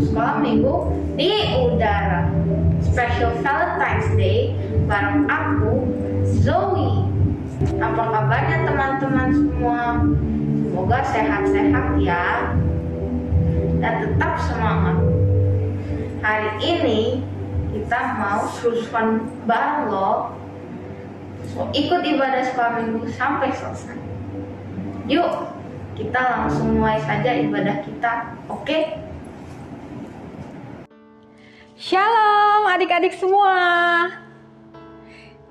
sekolah minggu di udara. Special Valentine's Day bareng aku, Zoe. Apa kabarnya teman-teman semua? Semoga sehat-sehat ya, dan tetap semangat. Hari ini kita mau fun bareng loh. So, ikut ibadah sekolah minggu sampai selesai. Yuk, kita langsung mulai saja ibadah kita, oke? Shalom adik-adik semua.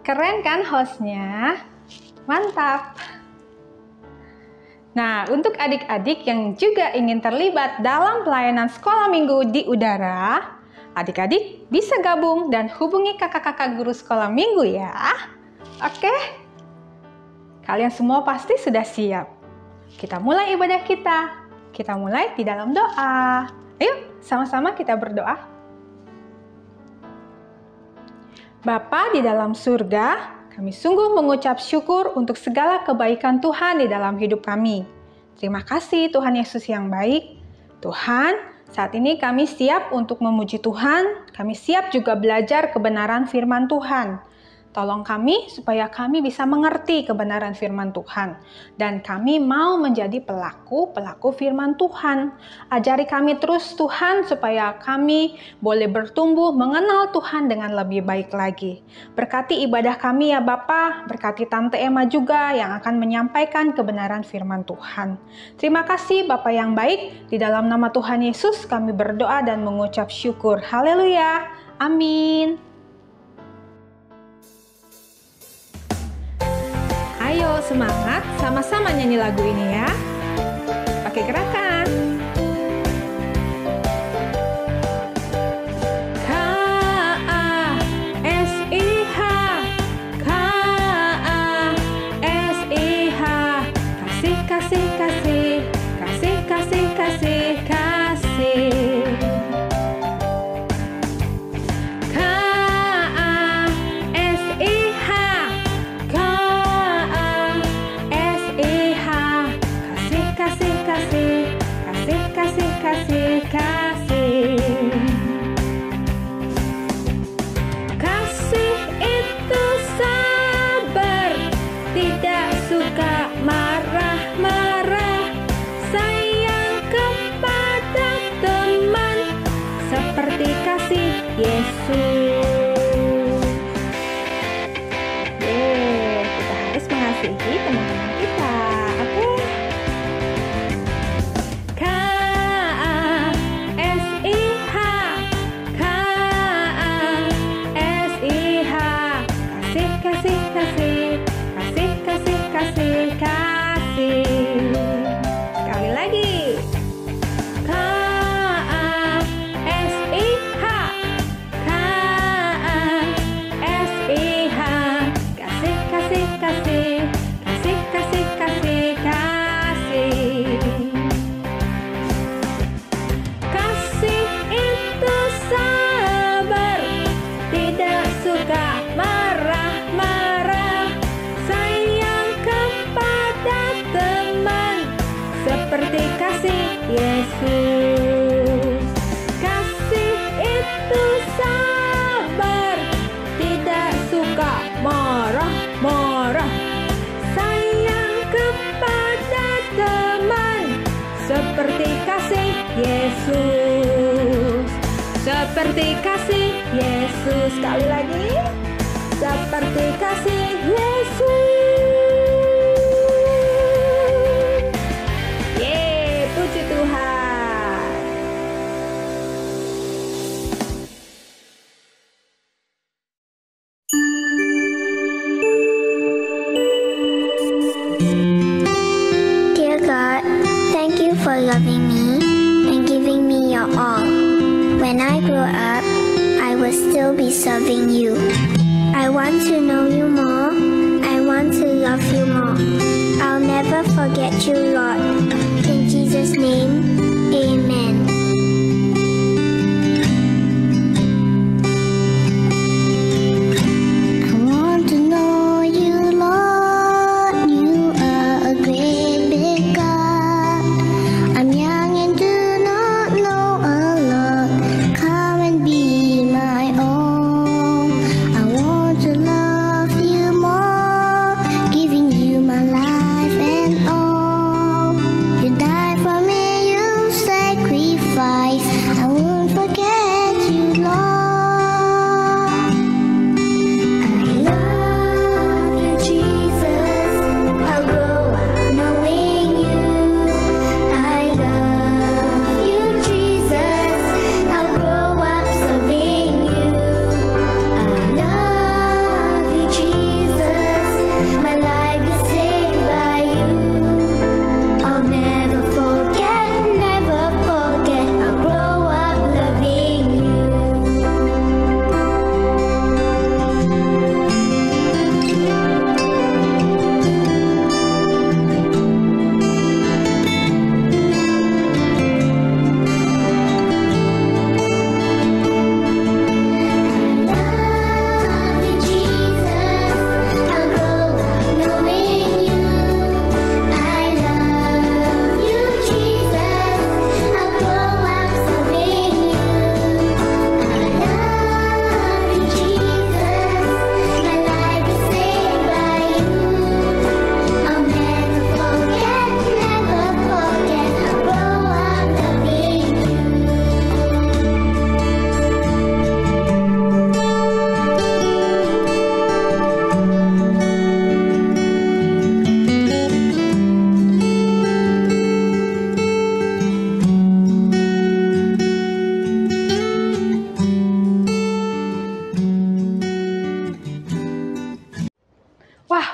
Keren kan hostnya? Mantap. Nah, untuk adik-adik yang juga ingin terlibat dalam pelayanan sekolah minggu di udara, adik-adik bisa gabung dan hubungi kakak-kakak guru sekolah minggu ya. Oke? Kalian semua pasti sudah siap. Kita mulai ibadah kita. Kita mulai di dalam doa. Ayo, sama-sama kita berdoa. Bapa di dalam surga, kami sungguh mengucap syukur untuk segala kebaikan Tuhan di dalam hidup kami. Terima kasih Tuhan Yesus yang baik. Tuhan, saat ini kami siap untuk memuji Tuhan. Kami siap juga belajar kebenaran firman Tuhan. Tolong kami supaya kami bisa mengerti kebenaran firman Tuhan. Dan kami mau menjadi pelaku firman Tuhan. Ajari kami terus Tuhan supaya kami boleh bertumbuh mengenal Tuhan dengan lebih baik lagi. Berkati ibadah kami ya Bapa, berkati Tante Emma juga yang akan menyampaikan kebenaran firman Tuhan. Terima kasih Bapa yang baik, di dalam nama Tuhan Yesus kami berdoa dan mengucap syukur. Haleluya, amin. Ayo semangat, sama-sama nyanyi lagu ini ya. Pakai gerakan. K-A-S-I-H, K-A-S-I-H, kasih, kasih, kasih, kasih, kasih, kasih, kasih. Kasih, kasih. Kasih itu sabar, tidak suka marah-marah, sayang kepada teman, seperti kasih Yesus. Kita harus mengasihi teman-teman kita, oke? Kasih, kasih. Sekali lagi. K-A-S-I-H, K-A-S-I-H, kasih, kasih, kasih, kasih, kasih, kasih, kasih. Kasih itu sabar, tidak suka marah-marah, seperti kasih Yesus. Kasih itu sabar, tidak suka marah-marah, sayang kepada teman, seperti kasih Yesus. Seperti kasih Yesus. Sekali lagi. Seperti kasih Yesus. Puji Tuhan. Dear God, thank you for loving me and giving me your all. When I grow up, I will still be serving you. I want to know you more. I want to love you more. I'll never forget you, Lord. In Jesus' name, amen. I want to know you, Lord. You are a great big God. I'm young and do not know a lot.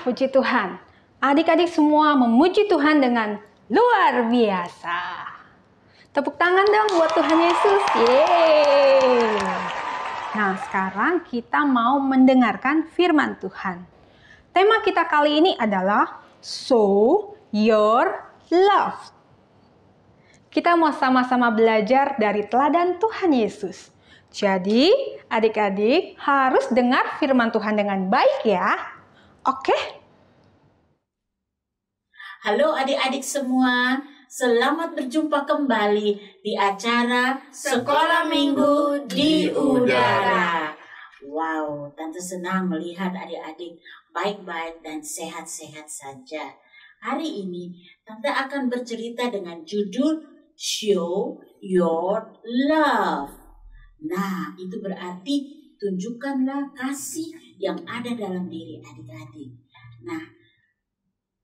Puji Tuhan. Adik-adik semua memuji Tuhan dengan luar biasa. Tepuk tangan dong buat Tuhan Yesus. Yeay. Nah, sekarang kita mau mendengarkan firman Tuhan. Tema kita kali ini adalah Show Your Love. Kita mau sama-sama belajar dari teladan Tuhan Yesus. Jadi, adik-adik harus dengar firman Tuhan dengan baik ya. Oke? Halo adik-adik semua, selamat berjumpa kembali di acara Sekolah Minggu di Udara. Wow, Tante senang melihat adik-adik baik-baik dan sehat-sehat saja. Hari ini Tante akan bercerita dengan judul Show Your Love. Nah, itu berarti tunjukkanlah kasih yang ada dalam diri adik-adik. Nah,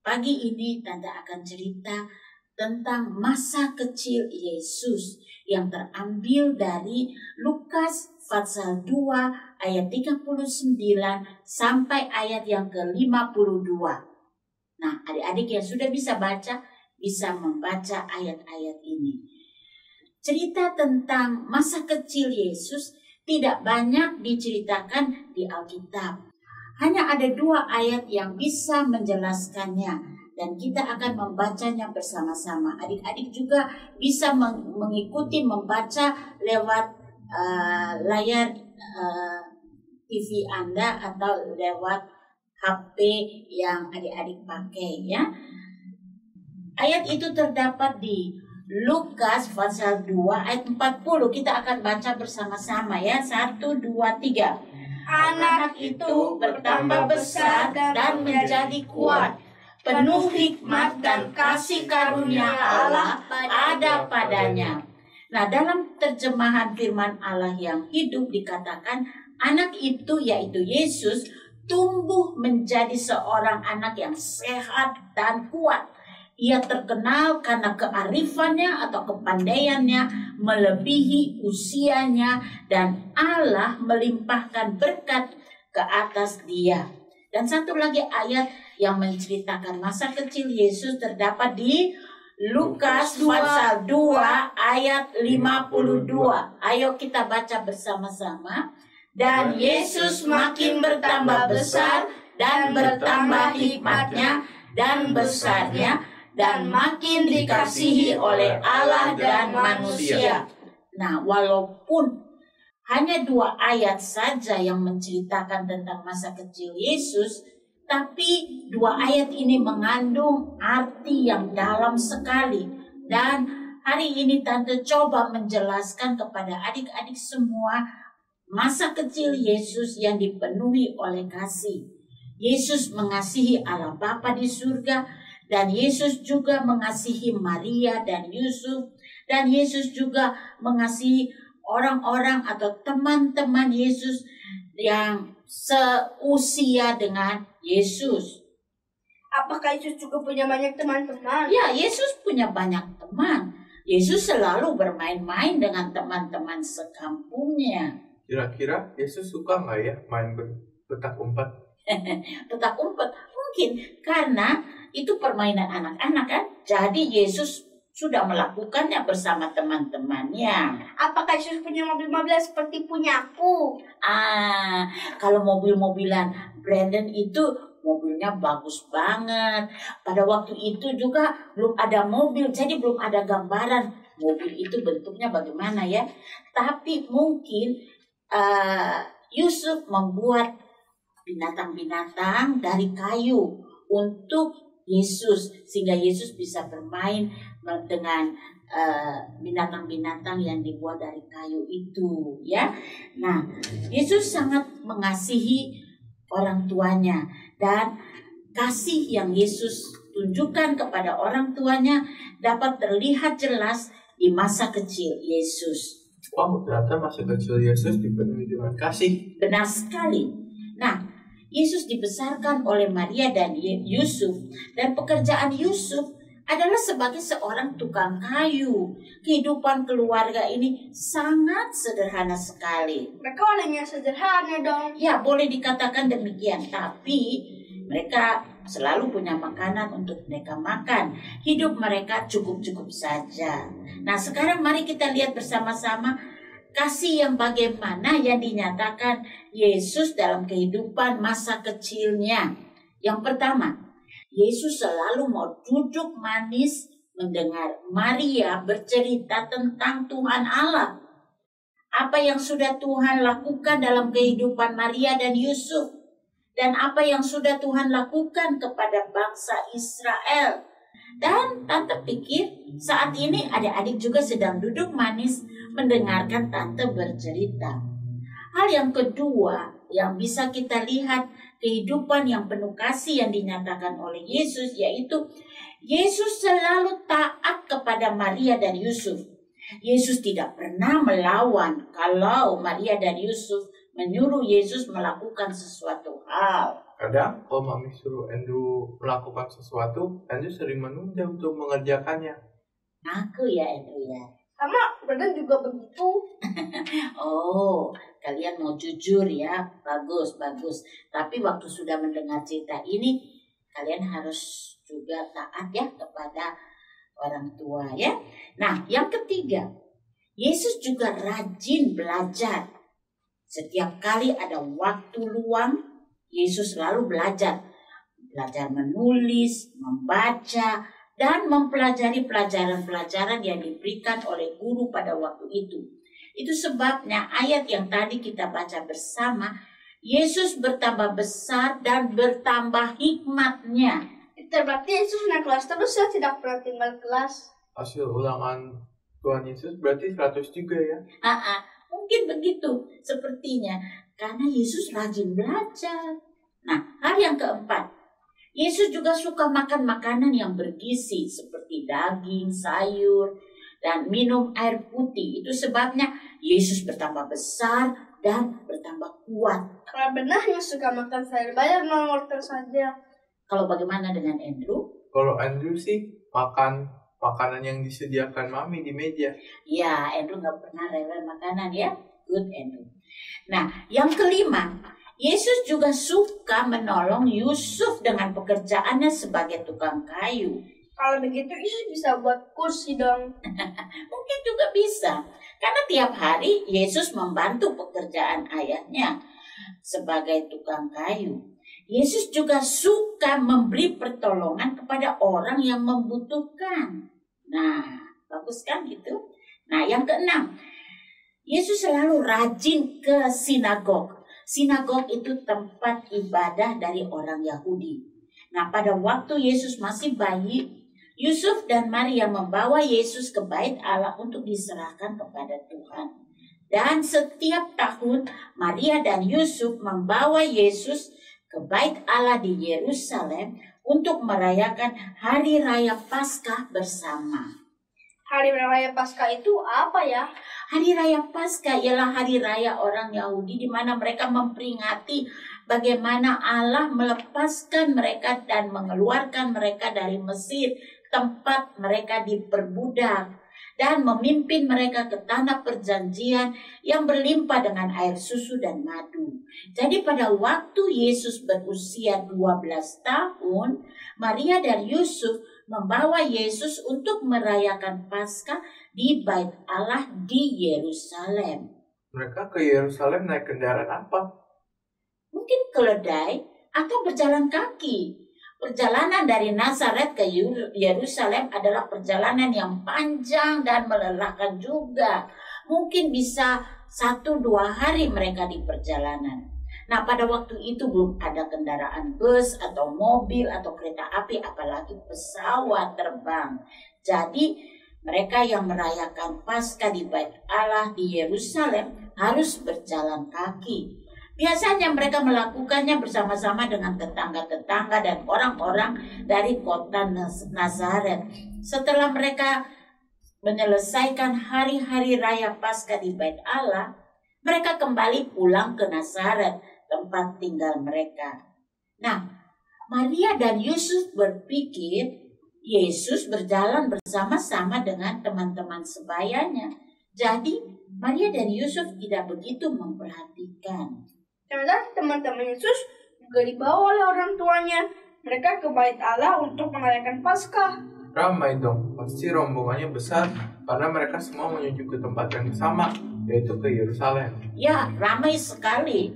pagi ini Tante akan cerita tentang masa kecil Yesus yang terambil dari Lukas pasal 2 ayat 39 sampai ayat yang ke-52. Nah, adik-adik yang sudah bisa baca, bisa membaca ayat-ayat ini. Cerita tentang masa kecil Yesus tidak banyak diceritakan di Alkitab. Hanya ada 2 ayat yang bisa menjelaskannya dan kita akan membacanya bersama-sama. Adik-adik juga bisa mengikuti membaca lewat layar TV Anda atau lewat HP yang adik-adik pakai ya. Ayat itu terdapat di Lukas pasal 2 ayat 40. Kita akan baca bersama-sama ya. 1, 2, 3. Anak itu bertambah besar dan menjadi kuat, penuh hikmat dan kasih karunia Allah ada padanya. Nah, dalam terjemahan firman Allah yang hidup dikatakan anak itu yaitu Yesus tumbuh menjadi seorang anak yang sehat dan kuat. Ia terkenal karena kearifannya atau kepandaiannya melebihi usianya dan Allah melimpahkan berkat ke atas dia. Dan satu lagi ayat yang menceritakan masa kecil Yesus terdapat di Lukas pasal 2 ayat 52. Ayo kita baca bersama-sama. Dan Yesus makin bertambah besar dan bertambah hikmatnya dan besarnya dan makin dikasihi oleh Allah dan manusia. Nah, walaupun hanya 2 ayat saja yang menceritakan tentang masa kecil Yesus, tapi 2 ayat ini mengandung arti yang dalam sekali. Dan hari ini Tante coba menjelaskan kepada adik-adik semua masa kecil Yesus yang dipenuhi oleh kasih. Yesus mengasihi Allah Bapa di surga, dan Yesus juga mengasihi Maria dan Yusuf, dan Yesus juga mengasihi orang-orang atau teman-teman Yesus yang seusia dengan Yesus. Apakah Yesus juga punya banyak teman-teman? Ya, Yesus punya banyak teman. Yesus selalu bermain-main dengan teman-teman sekampungnya. Kira-kira Yesus suka nggak ya main petak umpet? Petak umpet mungkin karena itu permainan anak-anak kan. Jadi Yesus sudah melakukannya bersama teman-temannya. Apakah Yesus punya mobil-mobilan seperti punyaku? Kalau mobil-mobilan Brandon itu mobilnya bagus banget. Pada waktu itu juga belum ada mobil, jadi belum ada gambaran mobil itu bentuknya bagaimana ya. Tapi mungkin Yusuf membuat binatang-binatang dari kayu untuk Yesus, sehingga Yesus bisa bermain dengan binatang-binatang yang dibuat dari kayu itu ya. Nah, Yesus sangat mengasihi orang tuanya, dan kasih yang Yesus tunjukkan kepada orang tuanya dapat terlihat jelas di masa kecil Yesus. Wow, ternyata masa kecil Yesus dipenuhi dengan kasih. Benar sekali. Nah, Yesus dibesarkan oleh Maria dan Yusuf, dan pekerjaan Yusuf adalah sebagai seorang tukang kayu. Kehidupan keluarga ini sangat sederhana sekali. Mereka orangnya sederhana dong. Ya, boleh dikatakan demikian, tapi mereka selalu punya makanan untuk mereka makan. Hidup mereka cukup-cukup saja. Nah, sekarang mari kita lihat bersama-sama kasih yang bagaimana yang dinyatakan Yesus dalam kehidupan masa kecilnya. Yang pertama, Yesus selalu mau duduk manis mendengar Maria bercerita tentang Tuhan Allah. Apa yang sudah Tuhan lakukan dalam kehidupan Maria dan Yusuf. Dan apa yang sudah Tuhan lakukan kepada bangsa Israel. Dan tante pikir saat ini adik-adik juga sedang duduk manis mendengarkan tante bercerita. Hal yang kedua yang bisa kita lihat kehidupan yang penuh kasih yang dinyatakan oleh Yesus, yaitu Yesus selalu taat kepada Maria dan Yusuf. Yesus tidak pernah melawan kalau Maria dan Yusuf menyuruh Yesus melakukan sesuatu hal. Kadang kalau mami suruh Andrew melakukan sesuatu, Andrew sering menunda untuk mengerjakannya. Aku ya Andrew ya. Sama Brandon juga begitu. Oh, kalian mau jujur ya. Bagus, bagus. Tapi waktu sudah mendengar cerita ini, kalian harus juga taat ya kepada orang tua ya. Nah, yang ketiga, Yesus juga rajin belajar. Setiap kali ada waktu luang, Yesus selalu belajar. Belajar menulis, membaca, dan mempelajari pelajaran-pelajaran yang diberikan oleh guru pada waktu itu. Itu sebabnya ayat yang tadi kita baca bersama, Yesus bertambah besar dan bertambah hikmatnya. Berarti Yesus naik kelas terus ya, tidak pernah tinggal kelas. Hasil ulangan Tuhan Yesus berarti 100 juga ya? Mungkin begitu sepertinya. Karena Yesus rajin belajar. Nah, hal yang keempat. Yesus juga suka makan makanan yang bergizi seperti daging, sayur, dan minum air putih. Itu sebabnya Yesus bertambah besar dan bertambah kuat. Kalau benar yang suka makan sayur banyak wortel saja. Kalau bagaimana dengan Andrew? Kalau Andrew sih makan makanan yang disediakan mami di meja. Ya, Andrew nggak pernah rewel makanan ya. Good Andrew. Nah, yang kelima, Yesus juga suka menolong Yusuf dengan pekerjaannya sebagai tukang kayu. Kalau begitu Yesus bisa buat kursi dong. Mungkin juga bisa. Karena tiap hari Yesus membantu pekerjaan ayahnya sebagai tukang kayu. Yesus juga suka memberi pertolongan kepada orang yang membutuhkan. Nah, bagus kan gitu? Nah, yang keenam, Yesus selalu rajin ke sinagog. Sinagog itu tempat ibadah dari orang Yahudi. Nah, pada waktu Yesus masih bayi, Yusuf dan Maria membawa Yesus ke bait Allah untuk diserahkan kepada Tuhan. Dan setiap tahun Maria dan Yusuf membawa Yesus ke bait Allah di Yerusalem untuk merayakan Hari Raya Paskah bersama. Hari Raya Paskah itu apa ya? Hari Raya Paskah ialah hari raya orang Yahudi di mana mereka memperingati bagaimana Allah melepaskan mereka dan mengeluarkan mereka dari Mesir, tempat mereka diperbudak, dan memimpin mereka ke tanah perjanjian yang berlimpah dengan air susu dan madu. Jadi pada waktu Yesus berusia 12 tahun, Maria dan Yusuf membawa Yesus untuk merayakan Paskah di bait Allah di Yerusalem. Mereka ke Yerusalem naik kendaraan apa? Mungkin keledai atau berjalan kaki. Perjalanan dari Nazaret ke Yerusalem adalah perjalanan yang panjang dan melelahkan juga. Mungkin bisa 1-2 hari mereka di perjalanan. Nah, pada waktu itu belum ada kendaraan bus atau mobil atau kereta api, apalagi pesawat terbang. Jadi, mereka yang merayakan Paskah di bait Allah di Yerusalem harus berjalan kaki. Biasanya mereka melakukannya bersama-sama dengan tetangga-tetangga dan orang-orang dari kota Nazaret. Setelah mereka menyelesaikan hari-hari raya Paskah di bait Allah, mereka kembali pulang ke Nazaret, tempat tinggal mereka. Nah, Maria dan Yusuf berpikir Yesus berjalan bersama-sama dengan teman-teman sebayanya. Jadi, Maria dan Yusuf tidak begitu memperhatikan. Ternyata teman-teman Yesus juga dibawa oleh orang tuanya. Mereka ke bait Allah untuk merayakan Paskah. Ramai dong, pasti rombongannya besar karena mereka semua menuju ke tempat yang sama, yaitu ke Yerusalem. Ya, ramai sekali.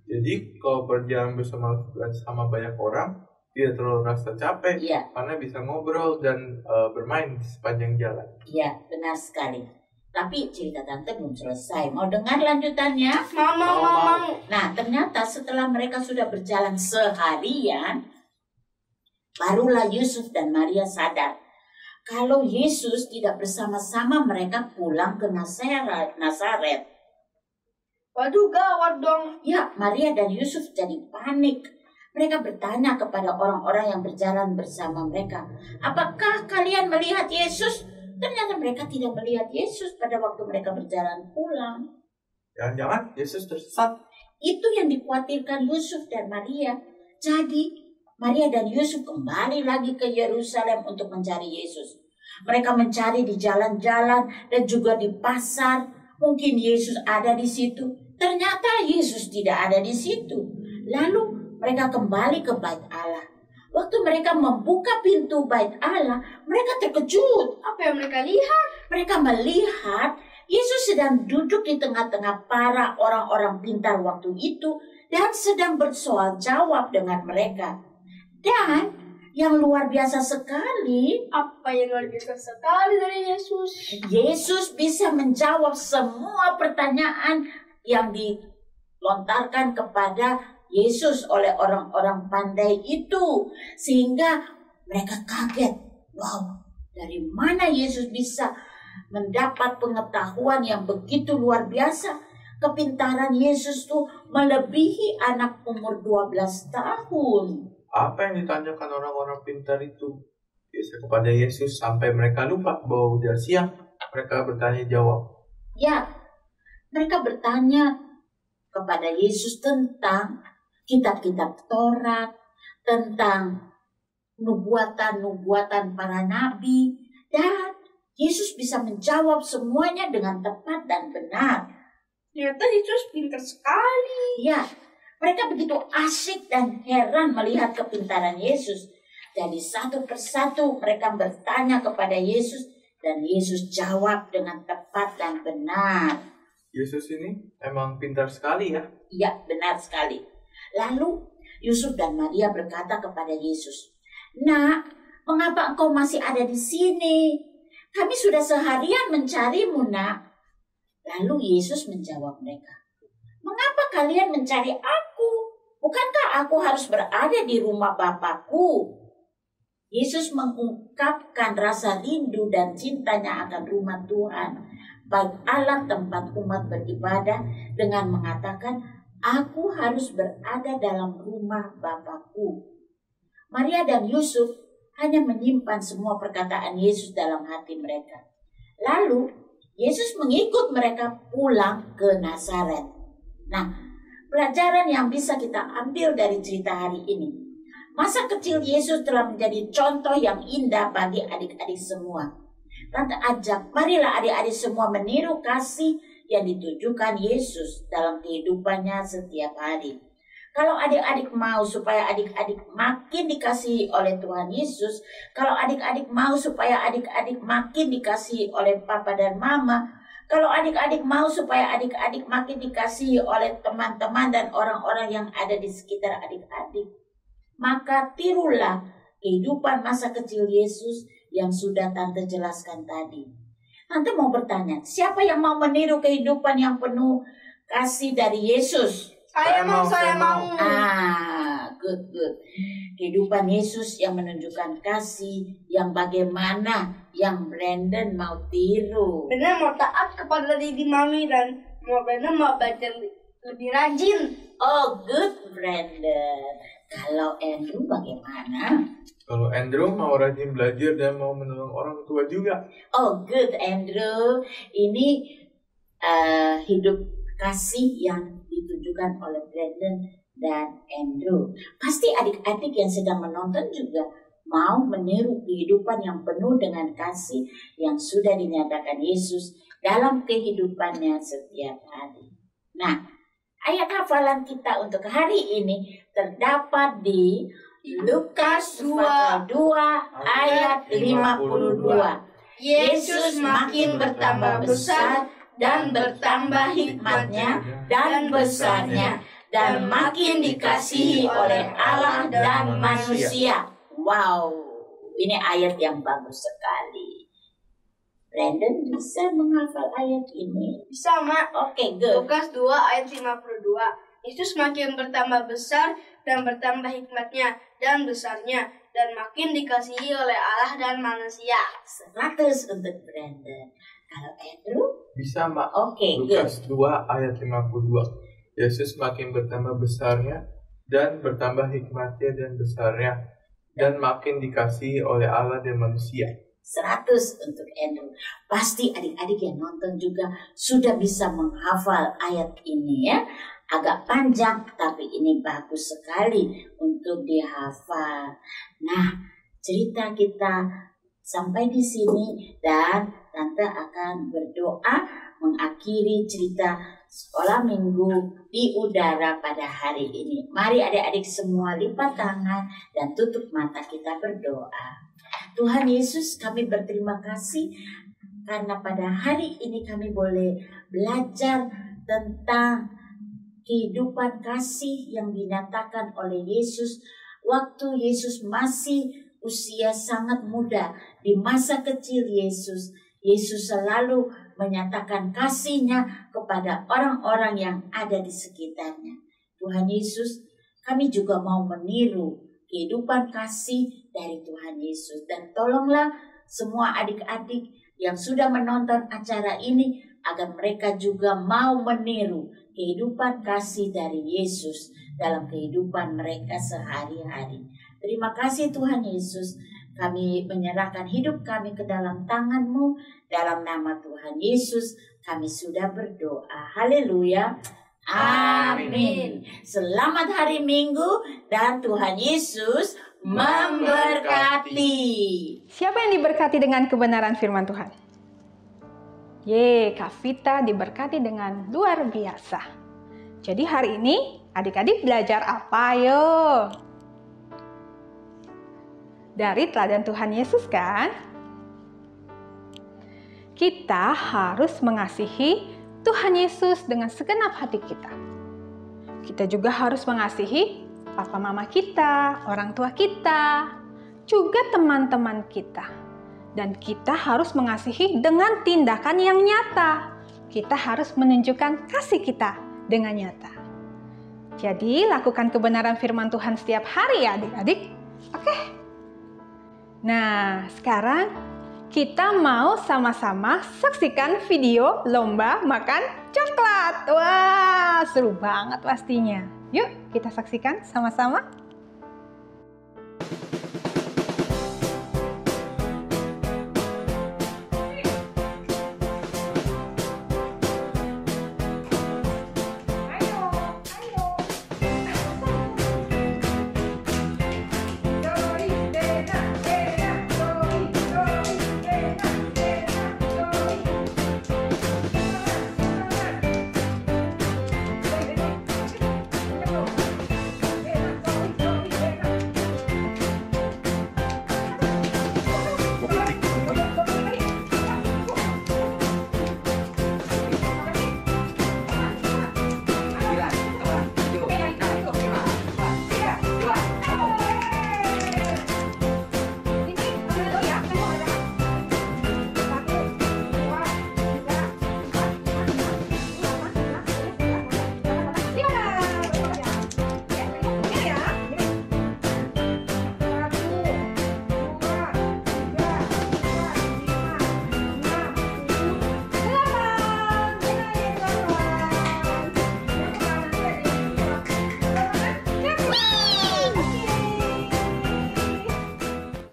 Jadi kalau berjalan bersama banyak orang, tidak terlalu rasa capek Ya, karena bisa ngobrol dan bermain di sepanjang jalan. ya, benar sekali. Tapi cerita tante belum selesai. Mau dengar lanjutannya? Mau. Nah, ternyata setelah mereka sudah berjalan seharian, barulah Yusuf dan Maria sadar kalau Yesus tidak bersama-sama mereka pulang ke Nazaret. Waduh, gawat dong. Ya, Maria dan Yusuf jadi panik. Mereka bertanya kepada orang-orang yang berjalan bersama mereka, "Apakah kalian melihat Yesus?" Ternyata mereka tidak melihat Yesus pada waktu mereka berjalan pulang. Jangan-jangan Yesus tersesat. Itu yang dikhawatirkan Yusuf dan Maria. Jadi, Maria dan Yusuf kembali lagi ke Yerusalem untuk mencari Yesus. Mereka mencari di jalan-jalan dan juga di pasar. Mungkin Yesus ada di situ. Ternyata Yesus tidak ada di situ. Lalu mereka kembali ke bait Allah. Waktu mereka membuka pintu bait Allah, mereka terkejut. Apa yang mereka lihat? Mereka melihat Yesus sedang duduk di tengah-tengah para orang-orang pintar waktu itu dan sedang bersoal jawab dengan mereka. Dan yang luar biasa sekali, Apa yang luar biasa sekali dari Yesus? Yesus bisa menjawab semua pertanyaan yang dilontarkan kepada Yesus oleh orang-orang pandai itu. Sehingga mereka kaget. Wow, dari mana Yesus bisa mendapat pengetahuan yang begitu luar biasa? Kepintaran Yesus tuh melebihi anak umur 12 tahun. Apa yang ditanyakan orang-orang pintar itu? Biasa kepada Yesus sampai mereka lupa bahwa udah siang. Mereka bertanya jawab. Ya, mereka bertanya kepada Yesus tentang kitab-kitab Taurat, tentang nubuatan-nubuatan para nabi, dan Yesus bisa menjawab semuanya dengan tepat dan benar. Ternyata Yesus pintar sekali. Ya, mereka begitu asyik dan heran melihat kepintaran Yesus. Jadi satu persatu mereka bertanya kepada Yesus dan Yesus jawab dengan tepat dan benar. Yesus ini emang pintar sekali ya. Ya, benar sekali. Lalu Yusuf dan Maria berkata kepada Yesus, "Nak, mengapa engkau masih ada di sini? Kami sudah seharian mencarimu, Nak." Lalu Yesus menjawab mereka, "Mengapa kalian mencari aku? Bukankah aku harus berada di rumah Bapakku?" Yesus mengungkapkan rasa rindu dan cintanya akan rumah Tuhan, bait Allah tempat umat beribadah, dengan mengatakan, "Aku harus berada dalam rumah Bapakku." Maria dan Yusuf hanya menyimpan semua perkataan Yesus dalam hati mereka. Lalu Yesus mengikut mereka pulang ke Nazaret. Nah, pelajaran yang bisa kita ambil dari cerita hari ini. Masa kecil Yesus telah menjadi contoh yang indah bagi adik-adik semua. Tante ajak, marilah adik-adik semua meniru kasih yang ditujukan Yesus dalam kehidupannya setiap hari. Kalau adik-adik mau supaya adik-adik makin dikasihi oleh Tuhan Yesus, kalau adik-adik mau supaya adik-adik makin dikasihi oleh Papa dan Mama, kalau adik-adik mau supaya adik-adik makin dikasihi oleh teman-teman dan orang-orang yang ada di sekitar adik-adik, maka tirulah kehidupan masa kecil Yesus yang sudah Tante jelaskan tadi. Tante mau bertanya, siapa yang mau meniru kehidupan yang penuh kasih dari Yesus? Saya mau. Good. Kehidupan Yesus yang menunjukkan kasih, yang bagaimana yang Brandon mau tiru. Benar mau taat kepada Didi Mami dan mau baca lebih rajin. Oh, good Brandon. Kalau Andrew bagaimana? Kalau Andrew mau rajin belajar dan mau menolong orang tua juga. Oh, good Andrew. Ini hidup kasih yang ditujukan oleh Brandon dan Andrew. Pasti adik-adik yang sedang menonton juga mau meniru kehidupan yang penuh dengan kasih yang sudah dinyatakan Yesus dalam kehidupannya setiap hari. Nah, ayat hafalan kita untuk hari ini terdapat di Lukas pasal 2 ayat 52. Yesus makin bertambah besar dan bertambah hikmatnya dan besarnya, dan makin dikasihi oleh Allah dan manusia. Wow, ini ayat yang bagus sekali. Brandon bisa menghafal ayat ini? Bisa, Mak. Oke, good. Lukas 2 ayat 52. Yesus makin bertambah besar dan bertambah hikmatnya dan besarnya, dan makin dikasihi oleh Allah dan manusia. 100 untuk Brandon. Kalau Andrew? Bisa, Mbak. Oke, Lukas 2 ayat 52. Yesus makin bertambah besarnya dan bertambah hikmatnya dan besarnya, dan makin dikasihi oleh Allah dan manusia. 100 untuk Andrew. Pasti adik-adik yang nonton juga sudah bisa menghafal ayat ini ya. Agak panjang, tapi ini bagus sekali untuk dihafal. Nah, cerita kita sampai di sini, dan Tante akan berdoa mengakhiri cerita sekolah minggu di udara pada hari ini. Mari adik-adik semua lipat tangan dan tutup mata, kita berdoa. Tuhan Yesus, kami berterima kasih karena pada hari ini kami boleh belajar tentang kehidupan kasih yang dinyatakan oleh Yesus waktu Yesus masih usia sangat muda. Di masa kecil Yesus selalu menyatakan kasih-Nya kepada orang-orang yang ada di sekitarnya. Tuhan Yesus, kami juga mau meniru kehidupan kasih dari Tuhan Yesus. Dan tolonglah semua adik-adik yang sudah menonton acara ini agar mereka juga mau meniru kehidupan kasih dari Yesus dalam kehidupan mereka sehari-hari. Terima kasih Tuhan Yesus. Kami menyerahkan hidup kami ke dalam tangan-Mu. Dalam nama Tuhan Yesus kami sudah berdoa. Haleluya. Amin. Selamat hari Minggu dan Tuhan Yesus memberkati. Siapa yang diberkati dengan kebenaran firman Tuhan? Kak Vita diberkati dengan luar biasa. Jadi hari ini adik-adik belajar apa yo? Dari teladan Tuhan Yesus kan? Kita harus mengasihi Tuhan Yesus dengan segenap hati kita. Kita juga harus mengasihi papa mama kita, orang tua kita, juga teman-teman kita. Dan kita harus mengasihi dengan tindakan yang nyata. Kita harus menunjukkan kasih kita dengan nyata. Jadi lakukan kebenaran firman Tuhan setiap hari ya adik-adik. Oke? Nah, sekarang kita mau sama-sama saksikan video lomba makan coklat. Wah, seru banget pastinya. Yuk kita saksikan sama-sama.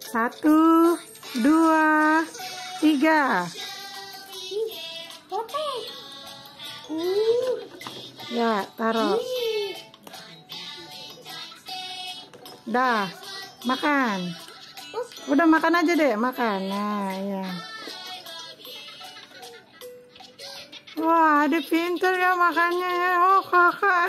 Satu, dua, tiga. Ya, taruh. Dah, makan. Udah makan aja deh, makan. Nah, ya. Wah, ada pintar ya makannya ya. Oh, kakak.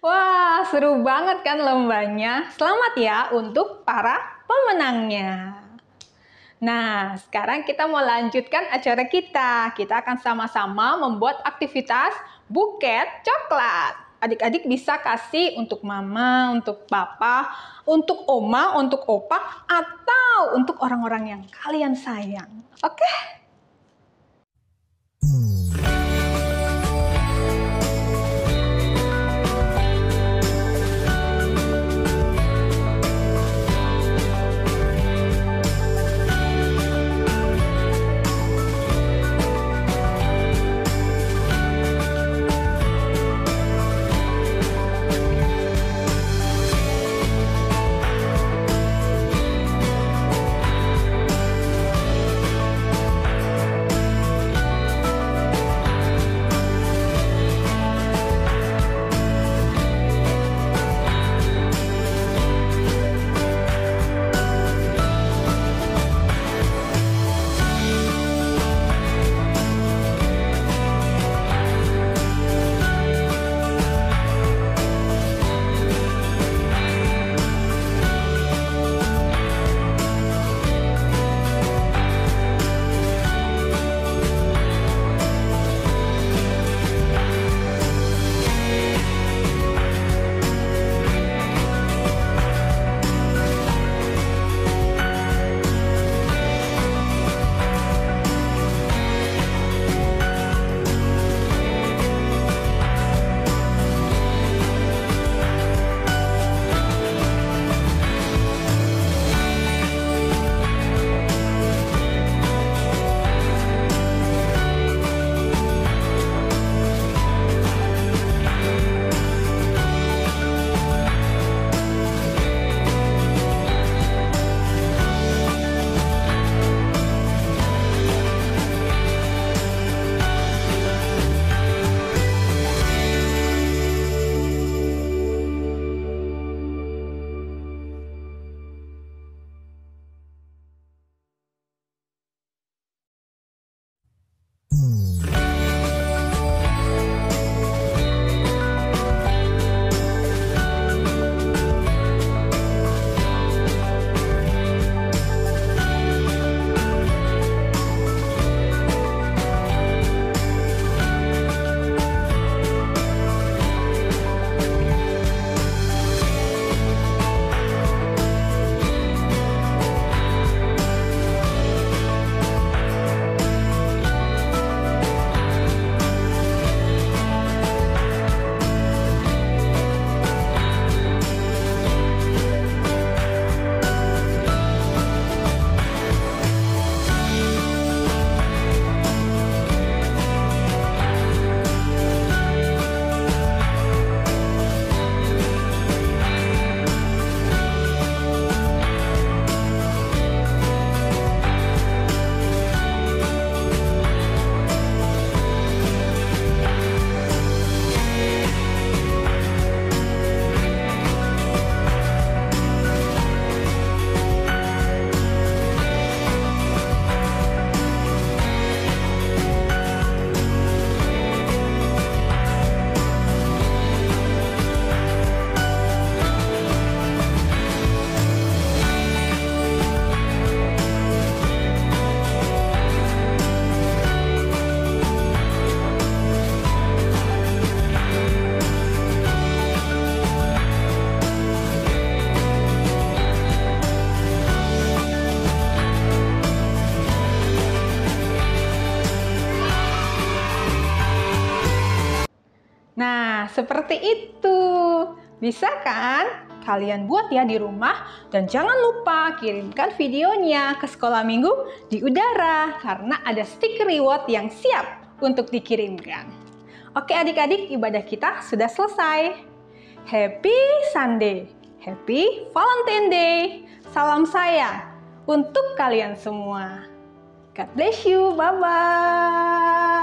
Wah, seru banget kan lombanya. Selamat ya untuk para pemenangnya. Nah, sekarang kita mau lanjutkan acara kita. Kita akan sama-sama membuat aktivitas buket coklat. Adik-adik bisa kasih untuk mama, untuk papa, untuk oma, untuk opa, atau untuk orang-orang yang kalian sayang. Oke? seperti itu. Bisa kan? Kalian buat ya di rumah dan jangan lupa kirimkan videonya ke Sekolah Minggu di Udara karena ada stiker reward yang siap untuk dikirimkan. Oke adik-adik, ibadah kita sudah selesai. Happy Sunday, Happy Valentine Day. Salam sayang untuk kalian semua. God bless you, bye-bye.